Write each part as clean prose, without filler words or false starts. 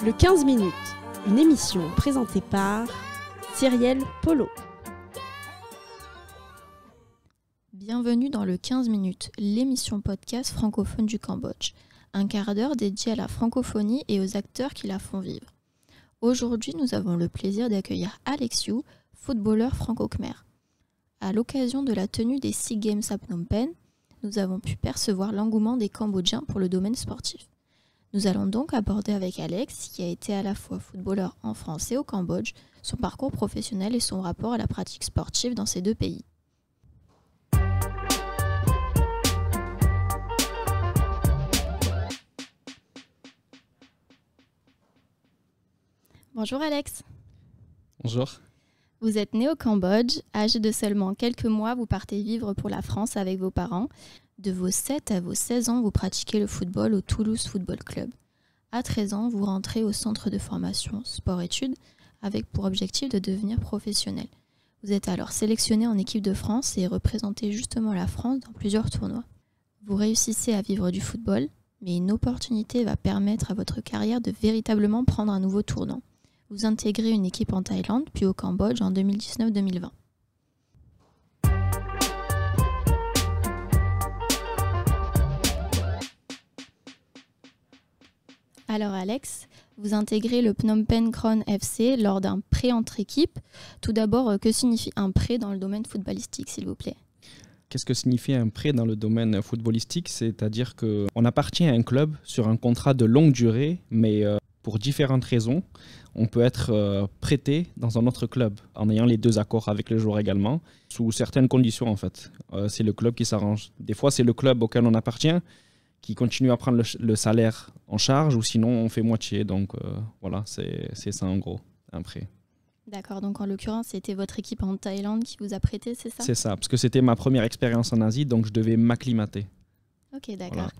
Le 15 minutes, une émission présentée par Cyrielle Polo. Bienvenue dans le 15 minutes, l'émission podcast francophone du Cambodge. Un quart d'heure dédié à la francophonie et aux acteurs qui la font vivre. Aujourd'hui, nous avons le plaisir d'accueillir Alexiou, footballeur franco-khmer. À l'occasion de la tenue des 6 Games à Phnom Penh, nous avons pu percevoir l'engouement des Cambodgiens pour le domaine sportif. Nous allons donc aborder avec Alex, qui a été à la fois footballeur en France et au Cambodge, son parcours professionnel et son rapport à la pratique sportive dans ces deux pays. Bonjour Alex. Bonjour. Vous êtes né au Cambodge, âgé de seulement quelques mois, vous partez vivre pour la France avec vos parents. De vos 7 à vos 16 ans, vous pratiquez le football au Toulouse Football Club. À 13 ans, vous rentrez au centre de formation sport-études avec pour objectif de devenir professionnel. Vous êtes alors sélectionné en équipe de France et représentez justement la France dans plusieurs tournois. Vous réussissez à vivre du football, mais une opportunité va permettre à votre carrière de véritablement prendre un nouveau tournant. Vous intégrez une équipe en Thaïlande, puis au Cambodge en 2019-2020. Alors Alex, vous intégrez le Phnom Penh Crown FC lors d'un prêt entre équipes. Tout d'abord, que signifie un prêt dans le domaine footballistique, s'il vous plaît ? Qu'est-ce que signifie un prêt dans le domaine footballistique ? C'est-à-dire qu'on appartient à un club sur un contrat de longue durée, mais pour différentes raisons, on peut être prêté dans un autre club en ayant les deux accords avec le joueur également, sous certaines conditions en fait. C'est le club qui s'arrange. Des fois, c'est le club auquel on appartient qui continue à prendre le salaire en charge, ou sinon on fait moitié. Donc voilà, c'est ça en gros, un prêt. D'accord, donc en l'occurrence, c'était votre équipe en Thaïlande qui vous a prêté, c'est ça ? C'est ça, parce que c'était ma première expérience en Asie, donc je devais m'acclimater. Ok, d'accord. Voilà.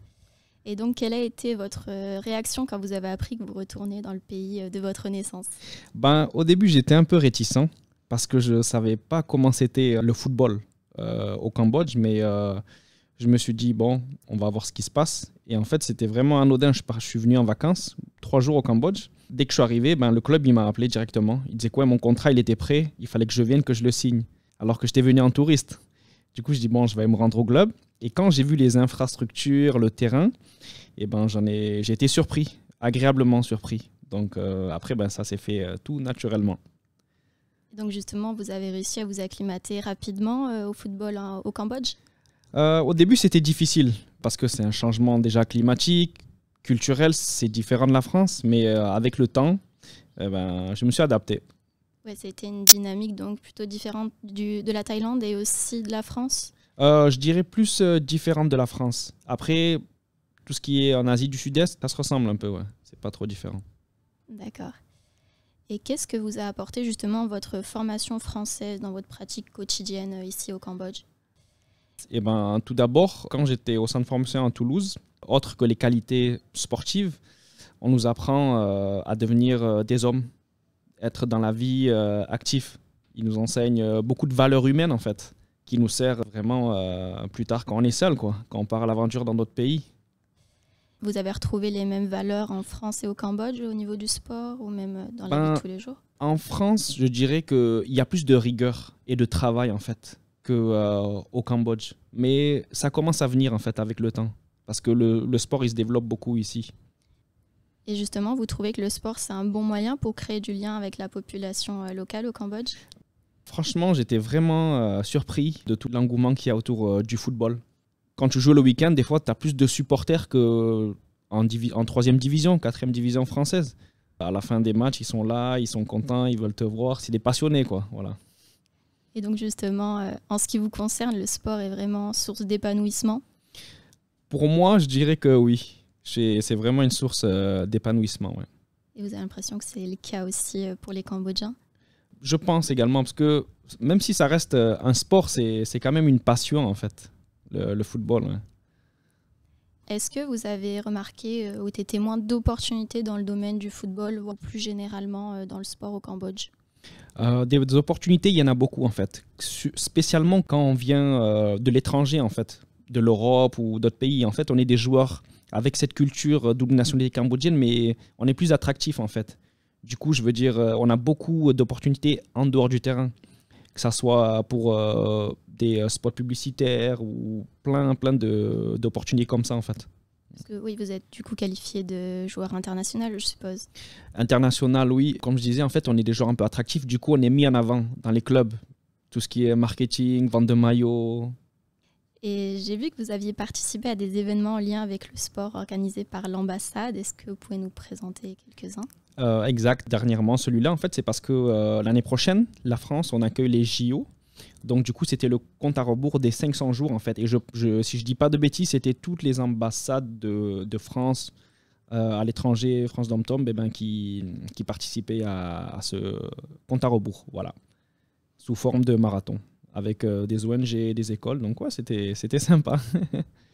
Et donc, quelle a été votre réaction quand vous avez appris que vous retournez dans le pays de votre naissance ? Au début, j'étais un peu réticent parce que je ne savais pas comment c'était le football au Cambodge, mais je me suis dit, bon, on va voir ce qui se passe. Et en fait, c'était vraiment anodin. Je suis venu en vacances, 3 jours au Cambodge. Dès que je suis arrivé, le club il m'a appelé directement. Il disait quoi, mon contrat il était prêt, il fallait que je vienne, que je le signe. Alors que j'étais venu en touriste. Du coup, je dis, bon, je vais me rendre au club. Et quand j'ai vu les infrastructures, le terrain, j'ai été surpris, agréablement surpris. Donc après, ça s'est fait tout naturellement. Donc justement, vous avez réussi à vous acclimater rapidement au football au Cambodge ? Au début, c'était difficile parce que c'est un changement déjà climatique, culturel, c'est différent de la France. Mais avec le temps, je me suis adapté. Ouais, c'était une dynamique donc plutôt différente de la Thaïlande et aussi de la France ? Je dirais plus différente de la France. Après, tout ce qui est en Asie du Sud-Est, ça se ressemble un peu, ouais. C'est pas trop différent. D'accord. Et qu'est-ce que vous a apporté justement votre formation française dans votre pratique quotidienne ici au Cambodge ? Tout d'abord, quand j'étais au centre de formation à Toulouse, autre que les qualités sportives, on nous apprend à devenir des hommes, être dans la vie actif. Ils nous enseignent beaucoup de valeurs humaines en fait, qui nous sert vraiment plus tard quand on est seul, quand on part à l'aventure dans d'autres pays. Vous avez retrouvé les mêmes valeurs en France et au Cambodge au niveau du sport ou même dans la vie de tous les jours ? En France, je dirais qu'il y a plus de rigueur et de travail en fait qu'au Cambodge. Mais ça commence à venir en fait avec le temps parce que le sport il se développe beaucoup ici. Et justement, vous trouvez que le sport c'est un bon moyen pour créer du lien avec la population locale au Cambodge ? Franchement, j'étais vraiment surpris de tout l'engouement qu'il y a autour du football. Quand tu joues le week-end, des fois, tu as plus de supporters qu'en 3e division, 4e division française. À la fin des matchs, ils sont là, ils sont contents, ils veulent te voir. C'est des passionnés, quoi. Voilà. Et donc, justement, en ce qui vous concerne, le sport est vraiment source d'épanouissement ? Pour moi, je dirais que oui. C'est vraiment une source d'épanouissement. Ouais. Et vous avez l'impression que c'est le cas aussi pour les Cambodgiens ? Je pense également, parce que même si ça reste un sport, c'est quand même une passion, en fait, le football. Ouais. Est-ce que vous avez remarqué ou été témoin d'opportunités dans le domaine du football, ou plus généralement dans le sport au Cambodge ? Des opportunités, il y en a beaucoup, en fait. Spécialement quand on vient de l'étranger, en fait. de l'Europe ou d'autres pays. En fait, on est des joueurs avec cette culture double nationalité cambodgienne, mais on est plus attractif en fait. Du coup, je veux dire, on a beaucoup d'opportunités en dehors du terrain, que ça soit pour des spots publicitaires ou plein d'opportunités comme ça en fait. Parce que oui, vous êtes du coup qualifié de joueur international, je suppose. International, oui. Comme je disais, en fait, on est des joueurs un peu attractifs. Du coup, on est mis en avant dans les clubs. Tout ce qui est marketing, vente de maillots. Et j'ai vu que vous aviez participé à des événements en lien avec le sport organisés par l'ambassade. Est-ce que vous pouvez nous présenter quelques-uns ? Exact. Dernièrement, celui-là, en fait, c'est parce que l'année prochaine, la France, on accueille les JO. Donc, du coup, c'était le compte à rebours des 500 jours, en fait. Et si je dis pas de bêtises, c'était toutes les ambassades de France à l'étranger, France Dom-Tom, qui participaient à ce compte à rebours, voilà, sous forme de marathon, avec des ONG et des écoles. Donc, ouais, c'était sympa.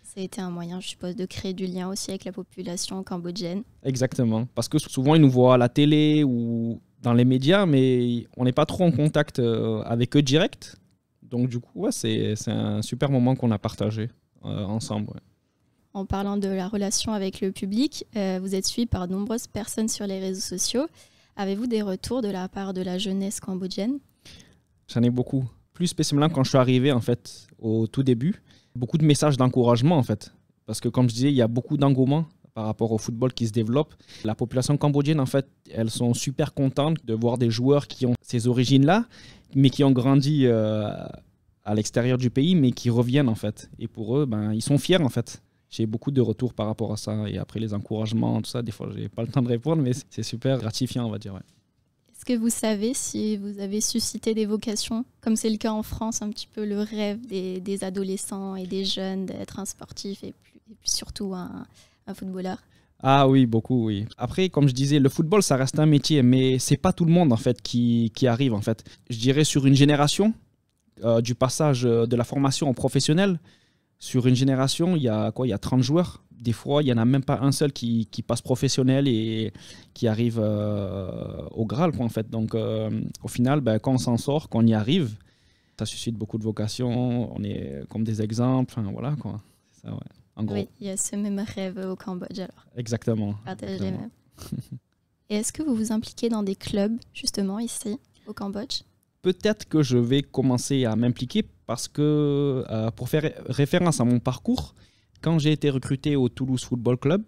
Ça a été un moyen, je suppose, de créer du lien aussi avec la population cambodgienne. Exactement. Parce que souvent, ils nous voient à la télé ou dans les médias, mais on n'est pas trop en contact avec eux direct. Donc, du coup, ouais, c'est un super moment qu'on a partagé ensemble. Ouais. En parlant de la relation avec le public, vous êtes suivi par de nombreuses personnes sur les réseaux sociaux. Avez-vous des retours de la part de la jeunesse cambodgienne ? J'en ai beaucoup. Plus spécialement quand je suis arrivé, en fait, au tout début. Beaucoup de messages d'encouragement, en fait. Parce que, comme je disais, il y a beaucoup d'engouement par rapport au football qui se développe. La population cambodgienne, en fait, elles sont super contentes de voir des joueurs qui ont ces origines-là, mais qui ont grandi à l'extérieur du pays, mais qui reviennent, en fait. Et pour eux, ils sont fiers, en fait. J'ai beaucoup de retours par rapport à ça. Et après, les encouragements, tout ça, des fois, je n'ai pas le temps de répondre, mais c'est super gratifiant, on va dire. Ouais. Est-ce que vous savez si vous avez suscité des vocations, comme c'est le cas en France, un petit peu le rêve des adolescents et des jeunes d'être un sportif et puis surtout un footballeur ? Ah oui, beaucoup, oui. Après, comme je disais, le football, ça reste un métier, mais c'est pas tout le monde, en fait, qui arrive, en fait. Je dirais sur une génération, du passage de la formation au professionnel, sur une génération, il y a 30 joueurs. Des fois, il n'y en a même pas un seul qui passe professionnel et qui arrive au Graal, quoi, en fait. Donc, au final, quand on s'en sort, quand on y arrive, ça suscite beaucoup de vocations. On est comme des exemples. Enfin, voilà, quoi. C'est ça, ouais. En gros. Oui, il y a ce même rêve au Cambodge, alors. Exactement. Partagez les mêmes. Et est-ce que vous vous impliquez dans des clubs, justement, ici, au Cambodge ? Peut-être que je vais commencer à m'impliquer parce que, pour faire référence à mon parcours, quand j'ai été recruté au Toulouse Football Club,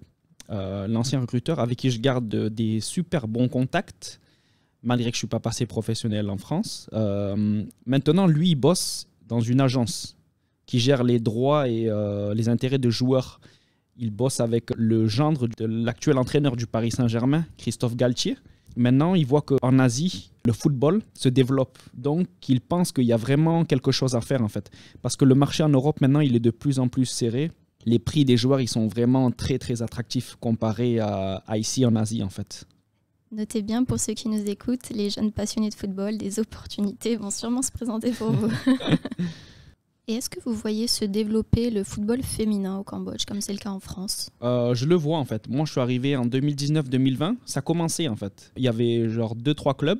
l'ancien recruteur avec qui je garde des super bons contacts, malgré que je ne suis pas passé professionnel en France, maintenant, lui, il bosse dans une agence qui gère les droits et les intérêts de joueurs. Il bosse avec le gendre de l'actuel entraîneur du Paris Saint-Germain, Christophe Galtier. Maintenant, il voit qu'en Asie, le football se développe. Donc, il pense qu'il y a vraiment quelque chose à faire, en fait. Parce que le marché en Europe, maintenant, il est de plus en plus serré. Les prix des joueurs, ils sont vraiment très, très attractifs comparés à ici, en Asie, en fait. Notez bien, pour ceux qui nous écoutent, les jeunes passionnés de football, des opportunités vont sûrement se présenter pour vous. Et est-ce que vous voyez se développer le football féminin au Cambodge, comme c'est le cas en France ? Je le vois, en fait. Moi, je suis arrivé en 2019-2020. Ça commençait, en fait. Il y avait genre 2-3 clubs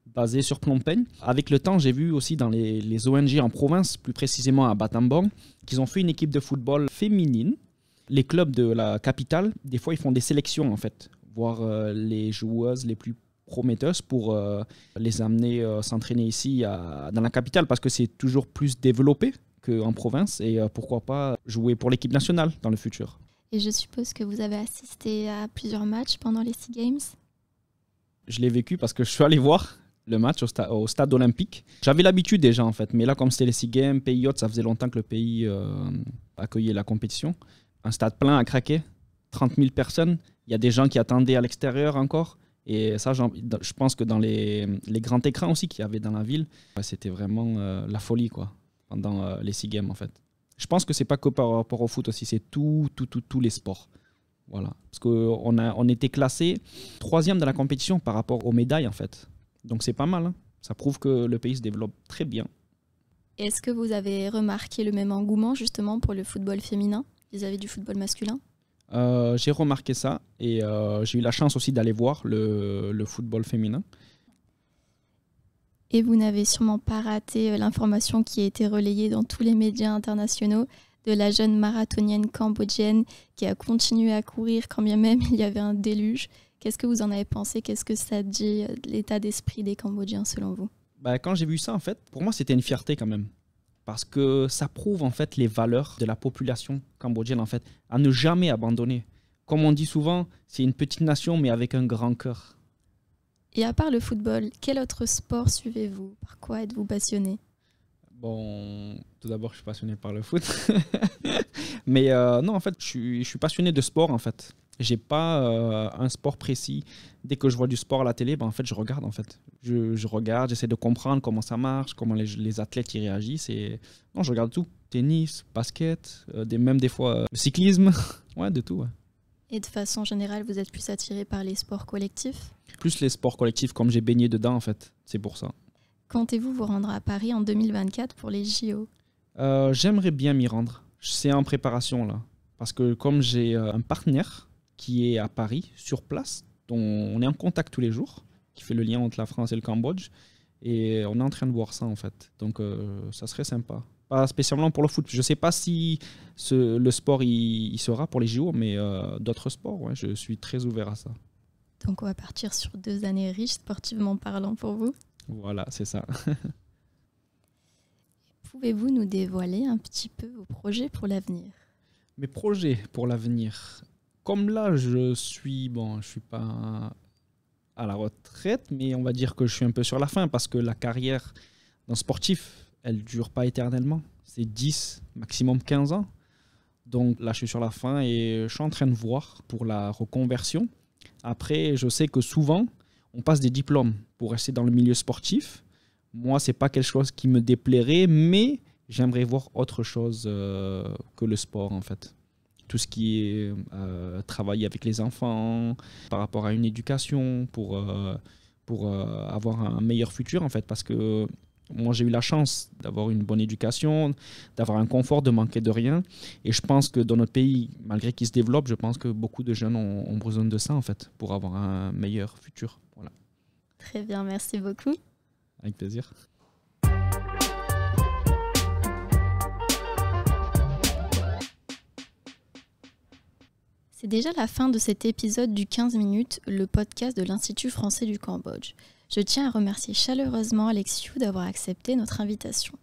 basés sur Phnom Penh. Avec le temps, j'ai vu aussi dans les ONG en province, plus précisément à Battambang, qu'ils ont fait une équipe de football féminine. Les clubs de la capitale, des fois, ils font des sélections, en fait. Voir les joueuses les plus prometteuses pour les amener s'entraîner ici dans la capitale parce que c'est toujours plus développé qu'en province et pourquoi pas jouer pour l'équipe nationale dans le futur. Et je suppose que vous avez assisté à plusieurs matchs pendant les SEA Games ? Je l'ai vécu parce que je suis allé voir le match au stade olympique. J'avais l'habitude déjà en fait, mais là comme c'était les SEA Games, pays hôte, ça faisait longtemps que le pays accueillait la compétition. Un stade plein à craquer, 30 000 personnes, il y a des gens qui attendaient à l'extérieur encore. Et ça, je pense que dans les grands écrans aussi qu'il y avait dans la ville, c'était vraiment la folie quoi, pendant les SEA Games en fait. Je pense que c'est pas que par rapport au foot aussi, c'est tous les sports. Voilà. Parce qu'on était classé 3e dans la compétition par rapport aux médailles en fait. Donc c'est pas mal, hein. Ça prouve que le pays se développe très bien. Est-ce que vous avez remarqué le même engouement justement pour le football féminin vis-à-vis du football masculin ? J'ai remarqué ça et j'ai eu la chance aussi d'aller voir le football féminin. Et vous n'avez sûrement pas raté l'information qui a été relayée dans tous les médias internationaux de la jeune marathonienne cambodgienne qui a continué à courir quand bien même il y avait un déluge. Qu'est-ce que vous en avez pensé? Qu'est-ce que ça dit de l'état d'esprit des Cambodgiens selon vous? Quand j'ai vu ça, en fait, pour moi, c'était une fierté quand même. Parce que ça prouve en fait les valeurs de la population cambodgienne, en fait, à ne jamais abandonner. Comme on dit souvent, c'est une petite nation, mais avec un grand cœur. Et à part le football, quel autre sport suivez-vous? Par quoi êtes-vous passionné? Bon, tout d'abord, je suis passionné par le foot. Mais non, en fait, je suis passionné de sport, en fait. J'ai pas un sport précis. Dès que je vois du sport à la télé, en fait, je regarde, en fait. Je regarde, j'essaie de comprendre comment ça marche, comment les athlètes y réagissent. Non, je regarde tout. Tennis, basket, même des fois cyclisme. Ouais, de tout, ouais. Et de façon générale, vous êtes plus attiré par les sports collectifs? Plus les sports collectifs, comme j'ai baigné dedans, en fait. C'est pour ça. Comptez-vous vous rendre à Paris en 2024 pour les JO? J'aimerais bien m'y rendre. C'est en préparation, là. Parce que comme j'ai un partenaire qui est à Paris, sur place, dont on est en contact tous les jours, qui fait le lien entre la France et le Cambodge, et on est en train de voir ça, en fait. Donc, ça serait sympa. Pas spécialement pour le foot. Je ne sais pas si le sport il sera pour les JO, mais d'autres sports, ouais, je suis très ouvert à ça. Donc, on va partir sur 2 années riches, sportivement parlant, pour vous. Voilà, c'est ça. Pouvez-vous nous dévoiler un petit peu vos projets pour l'avenir? Mes projets pour l'avenir. Comme là, je suis pas à la retraite, mais on va dire que je suis un peu sur la fin parce que la carrière d'un sportif, elle dure pas éternellement. C'est 10, maximum 15 ans. Donc là, je suis sur la fin et je suis en train de voir pour la reconversion. Après, je sais que souvent, on passe des diplômes pour rester dans le milieu sportif. Moi, c'est pas quelque chose qui me déplairait, mais j'aimerais voir autre chose que le sport, en fait. Tout ce qui est travailler avec les enfants, par rapport à une éducation, pour avoir un meilleur futur, en fait. Parce que moi, j'ai eu la chance d'avoir une bonne éducation, d'avoir un confort, de manquer de rien. Et je pense que dans notre pays, malgré qu'il se développe, je pense que beaucoup de jeunes ont besoin de ça, en fait, pour avoir un meilleur futur. Voilà. Très bien, merci beaucoup. Avec plaisir. C'est déjà la fin de cet épisode du 15 minutes, le podcast de l'Institut français du Cambodge. Je tiens à remercier chaleureusement Alexiou d'avoir accepté notre invitation.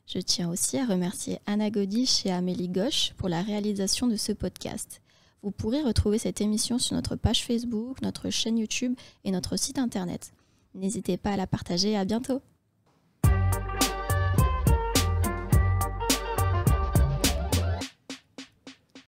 Je tiens aussi à remercier Anna Godich et Amélie Gauche pour la réalisation de ce podcast. Vous pourrez retrouver cette émission sur notre page Facebook, notre chaîne YouTube et notre site internet. N'hésitez pas à la partager, à bientôt.